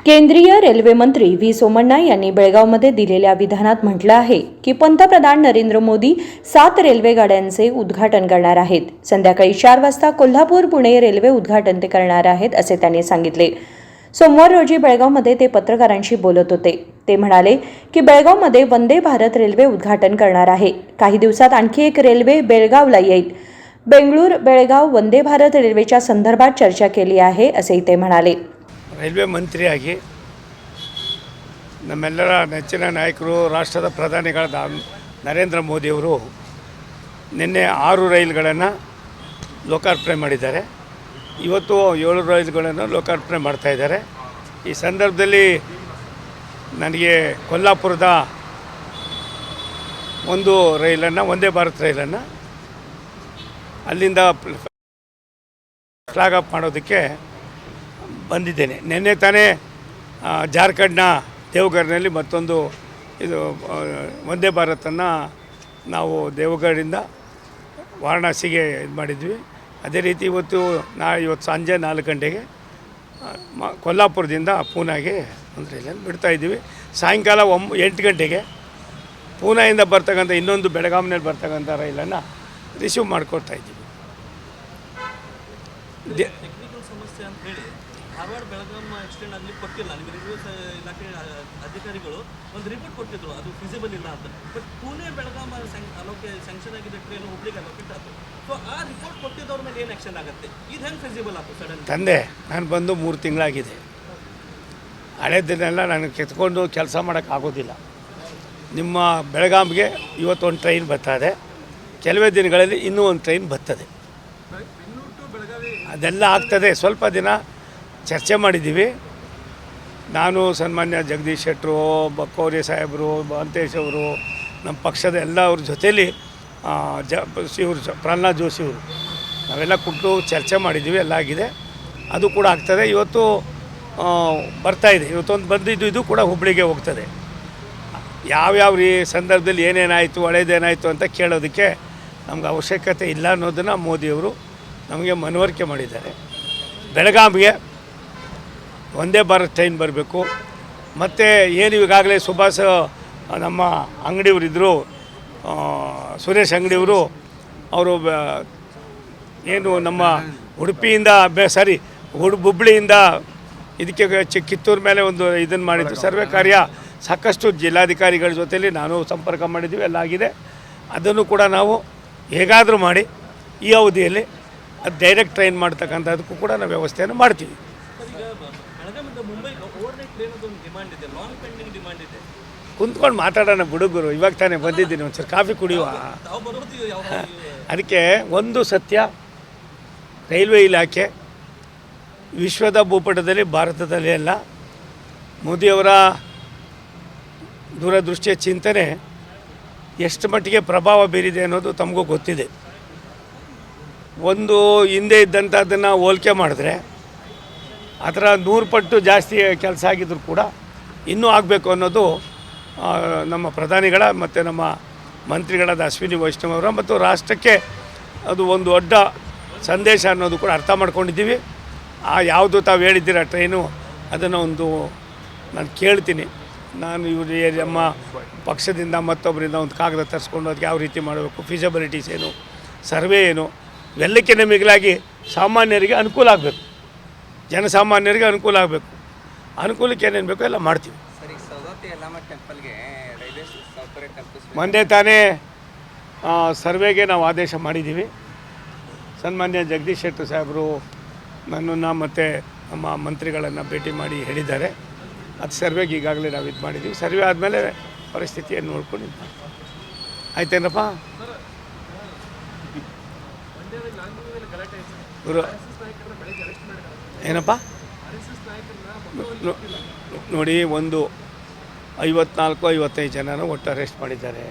केंद्रीय रेल्वे मंत्री व्ही सोमण्णा यांनी बेळगावमध्ये दिलेल्या विधानात म्हटलं आहे की पंतप्रधान नरेंद्र मोदी 7 रेल्वे गाड्यांचे उद्घाटन करणार आहेत. संध्याकाळी 4 वाजता कोल्हापूर पुणे रेल्वे उद्घाटन ते करणार आहेत असे त्यांनी सांगितले. सोमवार रोजी बेळगावमध्ये ते पत्रकारांशी बोलत होते. ते म्हणाले की बेळगावमध्ये वंदे भारत रेल्वे उद्घाटन करणार आहे. काही दिवसात आणखी एक रेल्वे बेळगावला येईल. बेंगळूर बेळगाव वंदे भारत रेल्वेच्या संदर्भात चर्चा केली आहे असेही ते म्हणाले. ರೈಲ್ವೆ ಮಂತ್ರಿಯಾಗಿ ನಮ್ಮೆಲ್ಲರ ನೆಚ್ಚಿನ ನಾಯಕರು ರಾಷ್ಟ್ರದ ಪ್ರಧಾನಿಗಳಾದ ನರೇಂದ್ರ ಮೋದಿಯವರು ನಿನ್ನೆ 6 ರೈಲುಗಳನ್ನು ಲೋಕಾರ್ಪಣೆ ಮಾಡಿದ್ದಾರೆ. ಇವತ್ತು 7 ರೈಲುಗಳನ್ನು ಲೋಕಾರ್ಪಣೆ ಮಾಡ್ತಾಯಿದ್ದಾರೆ. ಈ ಸಂದರ್ಭದಲ್ಲಿ ನನಗೆ ಕೊಲ್ಲಾಪುರದ ಒಂದು ರೈಲನ್ನು ವಂದೇ ಭಾರತ್ ರೈಲನ್ನು ಅಲ್ಲಿಂದ ಫ್ಲಾಗ್ ಆಫ್ ಮಾಡೋದಕ್ಕೆ ಬಂದಿದ್ದೇನೆ. ನಿನ್ನೆ ತಾನೇ ಜಾರ್ಖಂಡ್ನ ದೇವಘರ್ನಲ್ಲಿ ಮತ್ತೊಂದು ಇದು ವಂದೇ ಭಾರತನ್ನು ನಾವು ದೇವಘರಿಂದ ವಾರಣಾಸಿಗೆ ಇದು ಮಾಡಿದ್ವಿ. ಅದೇ ರೀತಿ ಇವತ್ತು ಇವತ್ತು ಸಂಜೆ 4 ಗಂಟೆಗೆ ಕೊಲ್ಲಾಪುರದಿಂದ ಪೂನಾಗೆ ಒಂದು ರೈಲನ್ನು ಬಿಡ್ತಾಯಿದ್ದೀವಿ. ಸಾಯಂಕಾಲ 8 ಗಂಟೆಗೆ ಪೂನಾಯಿಂದ ಬರ್ತಕ್ಕಂಥ ಇನ್ನೊಂದು ಬೆಳಗಾವಿನಲ್ಲಿ ಬರ್ತಕ್ಕಂಥ ರೈಲನ್ನು ರಿಸೀವ್ ಮಾಡ್ಕೊಳ್ತಾಯಿದ್ದೀವಿ. ಧಾರವಾಡ ಬೆಳಗಾಂ ಎಕ್ಸ್ಟೆಂಡ್ ಆಗಲಿ ಕೊಟ್ಟಿಲ್ಲ. ನಿಮಗೆ ರೈಲ್ವೆ ಇಲಾಖೆ ಅಧಿಕಾರಿಗಳು ಒಂದು ರಿಪೋರ್ಟ್ ಕೊಟ್ಟಿದ್ರು, ಅದು ಫಿಸಿಬಲ್ ಇಲ್ಲ ಅಂತ. ಬಟ್ ಪುಣೆ ಬೆಳಗಾಂ ಸ್ಯಾಂಕ್ಷನ್ ಆಗಿದೆ ಟ್ರೈನ್ ಹುಬ್ಳಿಗೆ ಅಲೋಕೇಟ್ ಆಯಿತು. ಸೊ ಆ ರಿಪೋರ್ಟ್ ಕೊಟ್ಟಿದ್ದವ್ರ ಮೇಲೆ ಏನು ಆ್ಯಕ್ಷನ್ ಆಗುತ್ತೆ? ಇದು ಹೆಂಗೆ ಫಿಸಿಬಲ್ ಆಯ್ತು ಸಡನ್? ತಂದೆ ನಾನು ಬಂದು 3 ತಿಂಗಳಾಗಿದೆ. ಹಳೆದನ್ನೆಲ್ಲ ನಾನು ಕೆತ್ಕೊಂಡು ಕೆಲಸ ಮಾಡೋಕ್ಕಾಗೋದಿಲ್ಲ. ನಿಮ್ಮ ಬೆಳಗಾಂಗೆ ಇವತ್ತು ಒಂದು ಟ್ರೈನ್ ಬರ್ತಾಯಿದೆ. ಕೆಲವೇ ದಿನಗಳಲ್ಲಿ ಇನ್ನೂ ಒಂದು ಟ್ರೈನ್ ಬರ್ತದೆ. ಅದೆಲ್ಲ ಆಗ್ತದೆ. ಸ್ವಲ್ಪ ದಿನ ಚರ್ಚೆ ಮಾಡಿದ್ದೀವಿ. ನಾನು ಸನ್ಮಾನ್ಯ ಜಗದೀಶ್ ಶೆಟ್ಟರು, ಬಕ್ಕೌರಿ ಸಾಹೇಬರು, ಮಹಂತೇಶ್ ಅವರು, ನಮ್ಮ ಪಕ್ಷದ ಎಲ್ಲ ಅವ್ರ ಜೊತೇಲಿ ಇವರು ಪ್ರಹ್ಲಾದ್ ಜೋಶಿ ಅವರು ನಾವೆಲ್ಲ ಕೂತು ಚರ್ಚೆ ಮಾಡಿದ್ದೀವಿ. ಎಲ್ಲ ಆಗಿದೆ. ಅದು ಕೂಡ ಆಗ್ತದೆ. ಇವತ್ತು ಬರ್ತಾಯಿದೆ. ಇವತ್ತೊಂದು ಬಂದಿದ್ದು ಇದು ಕೂಡ ಹುಬ್ಳಿಗೆ ಹೋಗ್ತದೆ. ಯಾವ್ಯಾವ ಸಂದರ್ಭದಲ್ಲಿ ಏನೇನಾಯಿತು, ಹಳೇದೇನಾಯಿತು ಅಂತ ಕೇಳೋದಕ್ಕೆ ನಮ್ಗೆ ಅವಶ್ಯಕತೆ ಇಲ್ಲ ಅನ್ನೋದನ್ನು ಮೋದಿಯವರು ನಮಗೆ ಮನವರಿಕೆ ಮಾಡಿದ್ದಾರೆ. ಬೆಳಗಾವಿಗೆ ವಂದೇ ಭಾರತ್ ಟ್ರೈನ್ ಬರಬೇಕು. ಮತ್ತು ಏನು ಈಗಾಗಲೇ ಸುಭಾಷ್ ನಮ್ಮ ಅಂಗಡಿಯವರಿದ್ದರು, ಸುರೇಶ್ ಅಂಗಡಿಯವರು, ಅವರು ಏನು ನಮ್ಮ ಉಡುಪಿಯಿಂದ ಹುಬ್ಳಿಯಿಂದ ಇದಕ್ಕೆ ಕಿತ್ತೂರು ಮೇಲೆ ಒಂದು ಇದನ್ನು ಮಾಡಿದ್ದು ಸರ್ವೆ ಕಾರ್ಯ ಸಾಕಷ್ಟು ಜಿಲ್ಲಾಧಿಕಾರಿಗಳ ಜೊತೆಯಲ್ಲಿ ನಾನು ಸಂಪರ್ಕ ಮಾಡಿದ್ದೀವಿ. ಎಲ್ಲ ಆಗಿದೆ. ಅದನ್ನು ಕೂಡ ನಾವು ಹೇಗಾದರೂ ಮಾಡಿ ಈ ಅವಧಿಯಲ್ಲಿ ಅದು ಡೈರೆಕ್ಟ್ ಟ್ರೈನ್ ಮಾಡ್ತಕ್ಕಂಥದ್ದಕ್ಕೂ ಕೂಡ ನಾವು ವ್ಯವಸ್ಥೆಯನ್ನು ಮಾಡ್ತೀವಿ. ಕುಂತ್ಕೊಂಡು ಮಾತಾಡೋಣ ಹುಡುಗರು. ಇವಾಗ ತಾನೇ ಬಂದಿದ್ದೀನಿ, ಒಂಚೂರು ಕಾಫಿ ಕುಡಿಯುವ. ಅದಕ್ಕೆ ಒಂದು ಸತ್ಯ, ರೈಲ್ವೆ ಇಲಾಖೆ ವಿಶ್ವದ ಭೂಪಟದಲ್ಲಿ ಭಾರತದಲ್ಲಿ ಎಲ್ಲ ಮೋದಿಯವರ ದೂರದೃಷ್ಟಿಯ ಚಿಂತನೆ ಎಷ್ಟು ಮಟ್ಟಿಗೆ ಪ್ರಭಾವ ಬೀರಿದೆ ಅನ್ನೋದು ತಮಗೂ ಗೊತ್ತಿದೆ. ಒಂದು ಹಿಂದೆ ಇದ್ದಂಥದ್ದನ್ನು ಹೋಲಿಕೆ ಮಾಡಿದ್ರೆ ಅದರ 100 ಪಟ್ಟು ಜಾಸ್ತಿ ಕೆಲಸ ಆಗಿದ್ರು ಕೂಡ ಇನ್ನೂ ಆಗಬೇಕು ಅನ್ನೋದು ನಮ್ಮ ಪ್ರಧಾನಿಗಳ ಮತ್ತು ನಮ್ಮ ಮಂತ್ರಿಗಳಾದ ಅಶ್ವಿನಿ ವೈಷ್ಣವ್ ಅವರ ಮತ್ತು ರಾಷ್ಟ್ರಕ್ಕೆ ಅದು ಒಂದು ದೊಡ್ಡ ಸಂದೇಶ ಅನ್ನೋದು ಕೂಡ ಅರ್ಥ ಮಾಡ್ಕೊಂಡಿದ್ದೀವಿ. ಯಾವುದು ತಾವು ಹೇಳಿದ್ದೀರ ಟ್ರೈನು, ಅದನ್ನು ನಾನು ಕೇಳ್ತೀನಿ. ನಾನು ಇವರು ನಮ್ಮ ಪಕ್ಷದಿಂದ ಮತ್ತೊಬ್ಬರಿಂದ ಒಂದು ಕಾಗದ ತರಿಸ್ಕೊಂಡು ಅದಕ್ಕೆ ಯಾವ ರೀತಿ ಮಾಡಬೇಕು, ಫಿಸಿಬಿಲಿಟೀಸ್ ಏನು, ಸರ್ವೆ ಏನು, ಇವೆಲ್ಲಕ್ಕಿಂತ ಮಿಗಿಲಾಗಿ ಸಾಮಾನ್ಯರಿಗೆ ಅನುಕೂಲ ಆಗಬೇಕು, ಜನಸಾಮಾನ್ಯರಿಗೆ ಅನುಕೂಲ ಆಗಬೇಕು. ಅನುಕೂಲಕ್ಕೆ ಏನೇನು ಬೇಕೋ ಎಲ್ಲ ಮಾಡ್ತೀವಿ. ಮೊನ್ನೆ ತಾನೇ ಸರ್ವೆಗೆ ನಾವು ಆದೇಶ ಮಾಡಿದ್ದೀವಿ. ಸನ್ಮಾನ್ಯ ಜಗದೀಶ್ ಶೆಟ್ಟರ್ ಸಾಹೇಬರು ನನ್ನನ್ನು ಮತ್ತು ನಮ್ಮ ಮಂತ್ರಿಗಳನ್ನು ಭೇಟಿ ಮಾಡಿ ಹೇಳಿದ್ದಾರೆ. ಅದು ಸರ್ವೆಗೆ ಈಗಾಗಲೇ ನಾವು ಇದು ಮಾಡಿದ್ದೀವಿ. ಸರ್ವೆ ಆದಮೇಲೆ ಪರಿಸ್ಥಿತಿಯನ್ನು ನೋಡ್ಕೊಂಡು ಇದು ಮಾಡ್ತೀವಿ. ಆಯ್ತೇನಪ್ಪ ಏನಪ್ಪ? ನೋಡಿ, ಒಂದು 54-55 ಜನನ ಒಟ್ಟು ಅರೆಸ್ಟ್ ಮಾಡಿದ್ದಾರೆ.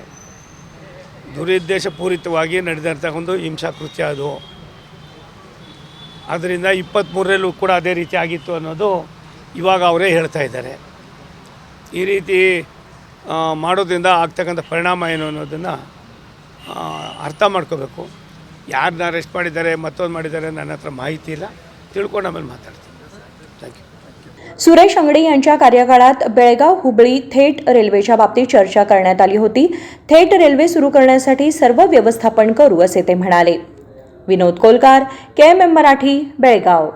ದುರುದ್ದೇಶಪೂರಿತವಾಗಿ ನಡೆದಂಥ ಒಂದು ಹಿಂಸಾಕೃತ್ಯ ಅದು. ಆದ್ದರಿಂದ 23ರಲ್ಲೂ ಕೂಡ ಅದೇ ರೀತಿ ಆಗಿತ್ತು ಅನ್ನೋದು ಇವಾಗ ಅವರೇ ಹೇಳ್ತಾ ಇದ್ದಾರೆ. ಈ ರೀತಿ ಮಾಡೋದ್ರಿಂದ ಆಗ್ತಕ್ಕಂಥ ಪರಿಣಾಮ ಏನು ಅನ್ನೋದನ್ನು ಅರ್ಥ ಮಾಡ್ಕೋಬೇಕು. ಯಾರನ್ನ ಅರೆಸ್ಟ್ ಮಾಡಿದ್ದಾರೆ, ಮತ್ತೊಂದು ಮಾಡಿದ್ದಾರೆ, ನನ್ನ ಹತ್ರ ಮಾಹಿತಿ ಇಲ್ಲ. ತಿಳ್ಕೊಂಡು ಆಮೇಲೆ ಮಾತಾಡ್ತೀನಿ. Thank you. सुरेश अंगडी यांच्या कार्यकाळात बेळगाव हुबळी थेट रेल्वेच्या बाबतीत चर्चा करण्यात आली होती. थेट रेल्वे सुरू करण्यासाठी सर्व व्यवस्थापन करू असे ते म्हणाले. विनोद कोलकार, KMM मराठी, बेळगाव.